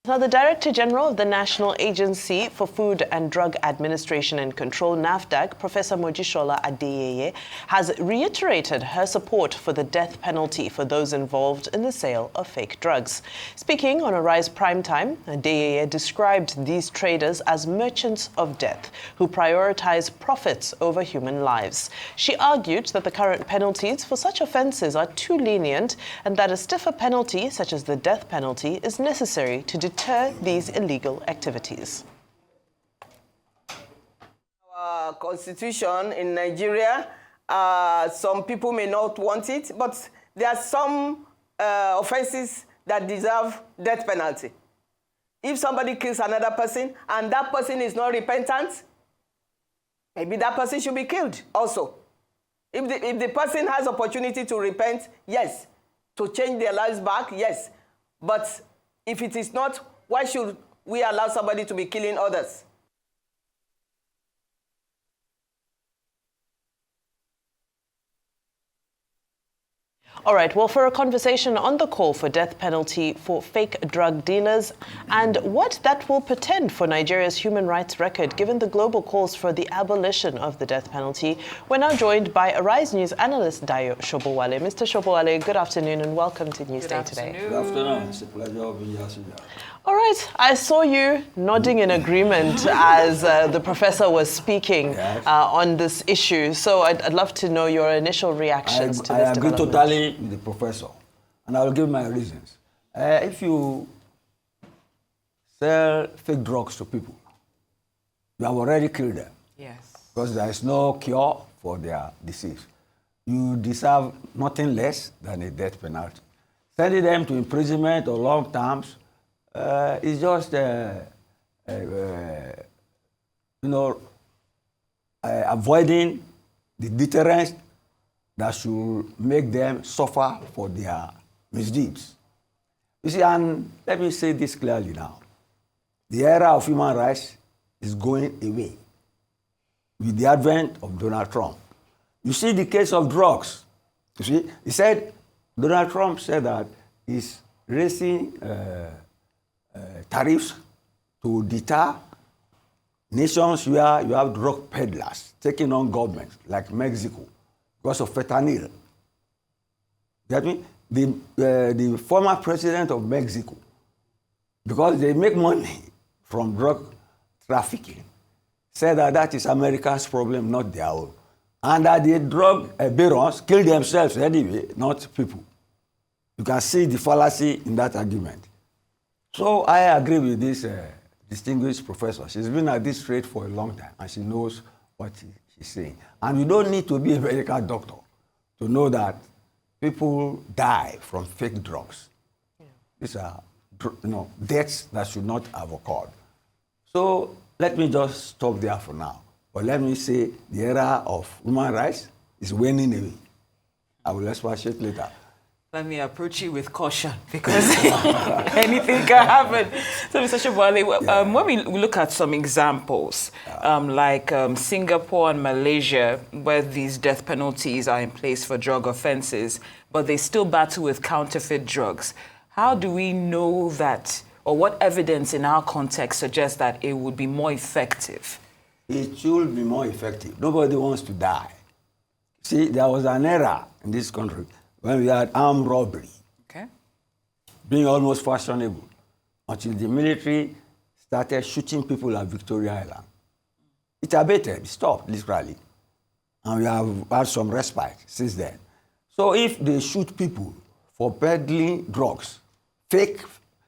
Now, the Director General of the National Agency for Food and Drug Administration and Control, NAFDAC, Professor Mojisola Adeyeye, has reiterated her support for the death penalty for those involved in the sale of fake drugs. Speaking on Arise Primetime, Adeyeye described these traders as merchants of death who prioritize profits over human lives. She argued that the current penalties for such offences are too lenient and that a stiffer penalty, such as the death penalty, is necessary to deter these illegal activities. Our constitution in Nigeria, some people may not want it, but there are some offenses that deserve death penalty. If somebody kills another person and that person is not repentant, maybe that person should be killed also. If the person has opportunity to repent, yes. To change their lives back, yes. But if it is not, why should we allow somebody to be killing others? All right, well, for a conversation on the call for death penalty for fake drug dealers and what that will portend for Nigeria's human rights record, given the global calls for the abolition of the death penalty, we're now joined by Arise News analyst Dayo Sobowale. Mr. Sobowale, good afternoon and welcome to Newsday today. Good afternoon. It's a pleasure being here. All right, I saw you nodding in agreement as the professor was speaking on this issue. So I'd love to know your initial reactions to this I agree totally with the professor, and I will give my reasons. If you sell fake drugs to people, you have already killed them. Yes. Because there is no cure for their disease. You deserve nothing less than a death penalty. Sending them to imprisonment or long terms is just, avoiding the deterrence that should make them suffer for their misdeeds. You see, and let me say this clearly now. The era of human rights is going away with the advent of Donald Trump. You see the case of drugs. You see, Donald Trump said that he's raising tariffs to deter nations where you have drug peddlers taking on governments, like Mexico, because of fentanyl. Get me? The former president of Mexico, because they make money from drug trafficking, said that that is America's problem, not their own. And that the drug barons kill themselves anyway, not people. You can see the fallacy in that argument. So I agree with this distinguished professor. She's been at this trade for a long time, and she knows what she's saying. And you don't need to be a medical doctor to know that people die from fake drugs. Yeah. These are deaths that should not have occurred. So let me just stop there for now. But let me say the era of human rights is waning away. I will expatiate later. Let me approach you with caution because anything can happen. So, Mr. Sobowale, when we look at some examples, like Singapore and Malaysia, where these death penalties are in place for drug offenses, but they still battle with counterfeit drugs, how do we know that, or what evidence in our context suggests that it would be more effective? It should be more effective. Nobody wants to die. See, there was an era in this country when we had armed robbery, being almost fashionable, until the military started shooting people at Victoria Island. It abated, it stopped, literally. And we have had some respite since then. So if they shoot people for peddling drugs, fake,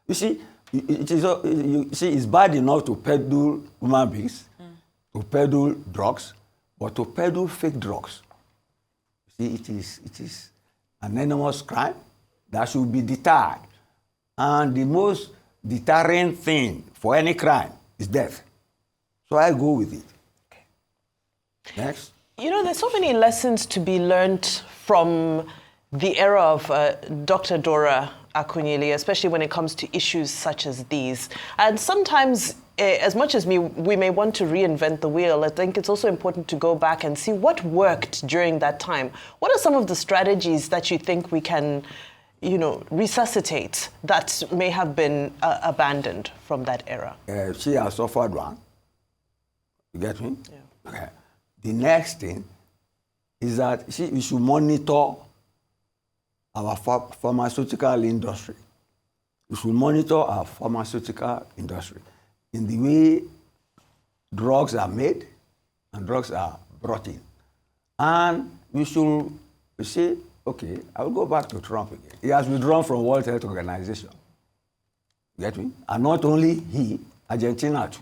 you see, it's bad enough to peddle human beings, to peddle drugs, but to peddle fake drugs. You see, it is an enormous crime that should be deterred. And the most deterrent thing for any crime is death. So I go with it. Okay. Next. You know, there's so many lessons to be learned from the era of Dr. Dora Akunyili, especially when it comes to issues such as these. And sometimes, as much as we may want to reinvent the wheel, I think it's also important to go back and see what worked during that time. What are some of the strategies that you think we can you know, resuscitate that may have been abandoned from that era? She has suffered one. You get me? Yeah. Okay. The next thing is that we should monitor our pharmaceutical industry. We should monitor our pharmaceutical industry in the way drugs are made and drugs are brought in. And we should say, okay, I will go back to Trump again. He has withdrawn from World Health Organization. You get me? And not only he, Argentina too.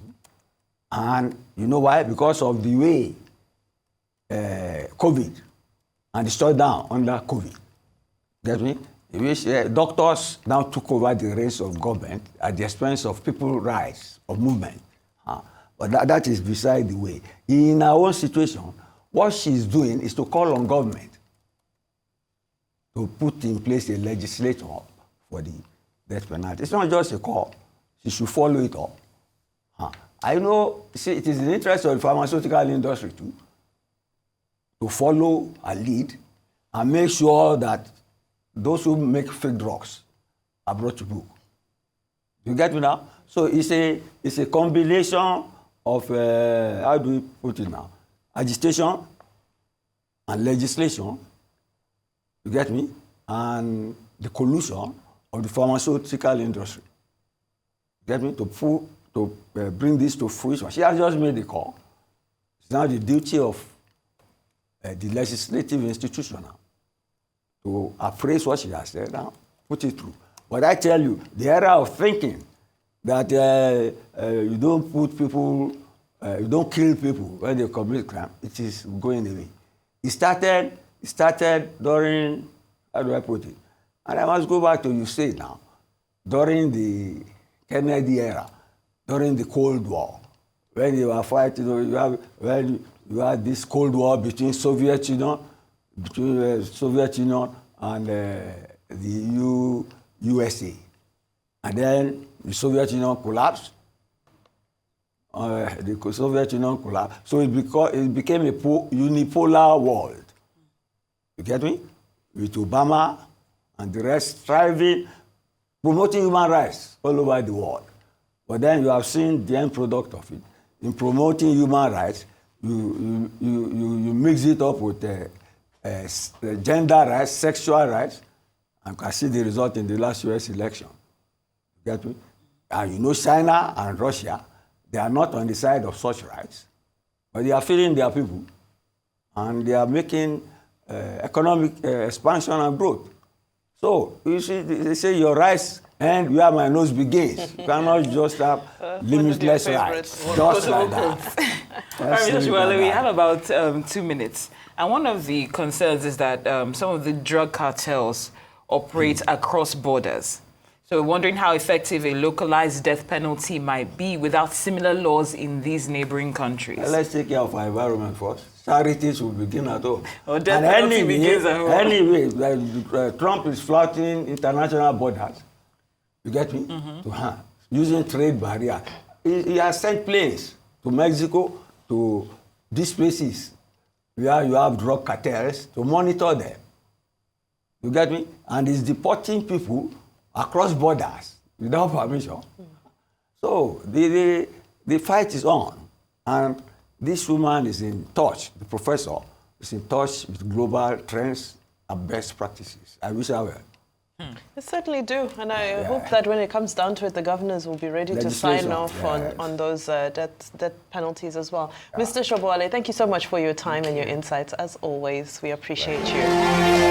And you know why? Because of the way COVID and the shutdown under COVID. Get me? In which doctors now took over the reins of government at the expense of people's rights of movement. But that is beside the way. In our own situation, what she's doing is to call on government to put in place a legislation for the death penalty. It's not just a call. She should follow it up. I know, see, it is in the interest of the pharmaceutical industry too to follow a lead and make sure that those who make fake drugs are brought to book. You get me now? So it's a combination of, how do we put it now? Agitation and legislation, you get me? And the collusion of the pharmaceutical industry. You get me? To bring this to fruition. She has just made the call. It's now the duty of the legislative institution now to appraise what she has said now, put it through. But I tell you, the era of thinking that you don't put people, you don't kill people when they commit crime, it is going away. It started during, how do I put it? And I must go back to you say now, during the Kennedy era, during the Cold War, when you were fighting, when you had this Cold War between Soviet Union and the USA. And then the Soviet Union collapsed. The Soviet Union collapsed. So it became a unipolar world. You get me? With Obama and the rest striving, promoting human rights all over the world. But then you have seen the end product of it. In promoting human rights, you mix it up with gender rights, sexual rights, and can see the result in the last US election. You get me? And you know China and Russia, they are not on the side of such rights, but they are feeding their people, and they are making economic expansion and growth. So you see, they say your rights end where my nose begins. You cannot just have limitless rights, just like that. Well, we have about 2 minutes. And one of the concerns is that some of the drug cartels operate across borders. So we're wondering how effective a localized death penalty might be without similar laws in these neighboring countries. Let's take care of our environment first. Charity should begin at home. Or death penalty begins at home. Anyway, Trump is flouting international borders. You get me? Using trade barrier. He has sent planes to Mexico, to these places where you have drug cartels, to monitor them. You get me? And he's deporting people across borders without permission. So the fight is on. And this woman is in touch, the professor is in touch with global trends and best practices. I wish I were. I certainly do, and I hope that when it comes down to it, the governors will be ready to sign off on those death penalties as well. Mr. Sobowale, thank you so much for your time and your insights. As always, we appreciate you.